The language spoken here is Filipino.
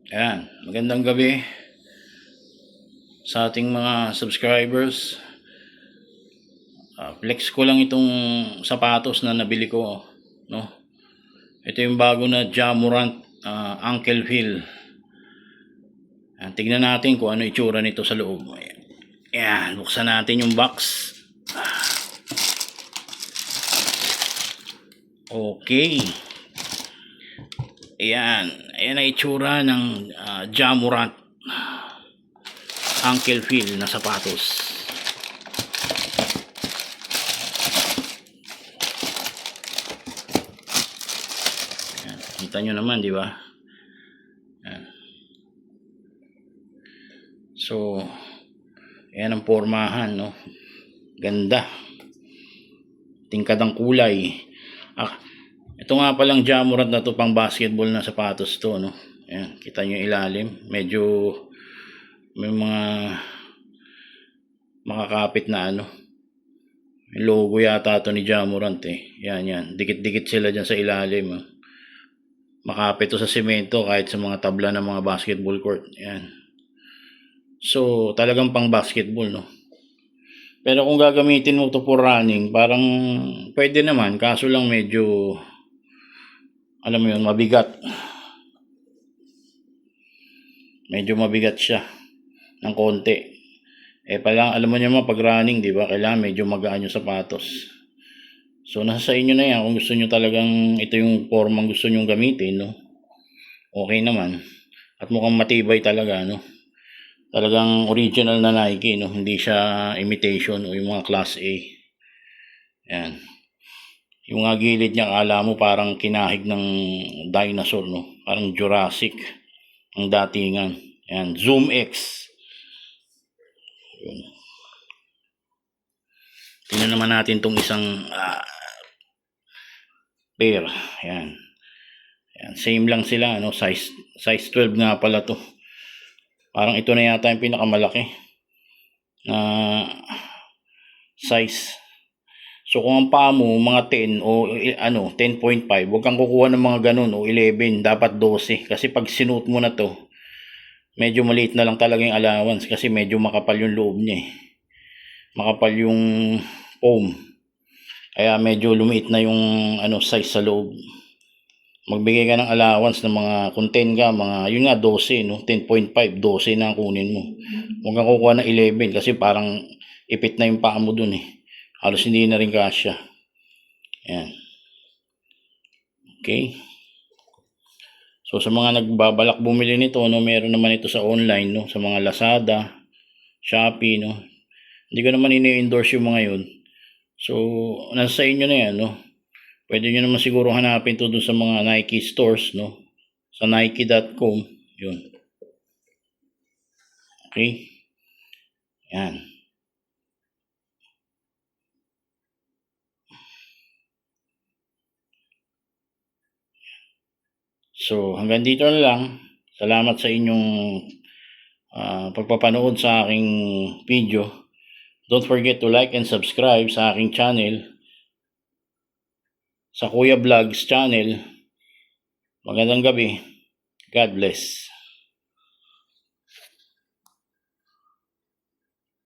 Ayan, magandang gabi sa ating mga subscribers. Flex ko lang itong sapatos na nabili ko, no? Ito yung bago na Jamorant Ankle Feel. Tignan natin kung ano itsura nito sa loob. Ayan, buksan natin yung box. Okay. Ayan ang itsura ng Jamorant Ankle Feel na sapatos. Ayan, kita nyo naman, di ba? So, ayan ang pormahan, no? Ganda. Tingkad ang kulay. Ito nga palang Jamorant na to, pang basketball na sapatos to, no? Ayan, kita nyo ilalim. Medyo may mga makakapit na ano. May logo yata to ni Jamorant eh. Yan. Dikit-dikit sila dyan sa ilalim. Makapit to sa semento kahit sa mga tabla ng mga basketball court. Yan. So, talagang pang basketball, no? Pero kung gagamitin mo to for running, parang pwede naman. Kaso lang medyo, alam mo yun, mabigat. Medyo mabigat siya ng konti. Palang alam mo naman pag running, di ba? Kailangan medyo magaan yung sapatos. So, nasa sa inyo na yan. Kung gusto nyo talagang ito yung formang gusto nyo gamitin, no? Okay naman. At mukhang matibay talaga, no? Talagang original na Nike, no? Hindi siya imitation o yung mga class A. Yan. Yung nga gilid niya, akala mo parang kinahig ng dinosaur, no? Parang Jurassic ang datingan. Yan, Zoom X. Yun. Tingnan naman natin tong isang pair. Yan. Yan, same lang sila, no? Size 12 nga pala to. Parang ito na yata yung pinakamalaki na size. So kung ang paa mo mga 10 o 10.5, huwag kang kukuha ng mga ganun o 11, dapat 12 kasi pag sinuot mo na to, medyo maliit na lang talaga yung allowance kasi medyo makapal yung loob niya eh. Makapal yung foam. Kaya medyo lumiit na yung size sa loob. Magbigay ka ng allowance ng mga content ka, mga yun nga 12, no? 10.5, 12 na kunin mo. Huwag kang kukuha ng 11 kasi parang ipit na yung paa mo dun eh. Halos hindi na rin kasya. Ayan. Okay. So sa mga nagbabalak bumili nito, no, meron naman ito sa online, no, sa mga Lazada, Shopee, no. Hindi ko naman ini-endorse yung mga yun. So nasa inyo na yan, no. Pwede nyo naman siguro hanapin to dun sa mga Nike stores, no? Sa Nike.com. Yun. Okay. Yan. So, hanggang dito na lang. Salamat sa inyong pagpapanood sa aking video. Don't forget to like and subscribe sa aking channel. Sa Kuya Vlogs channel. Magandang gabi. God bless.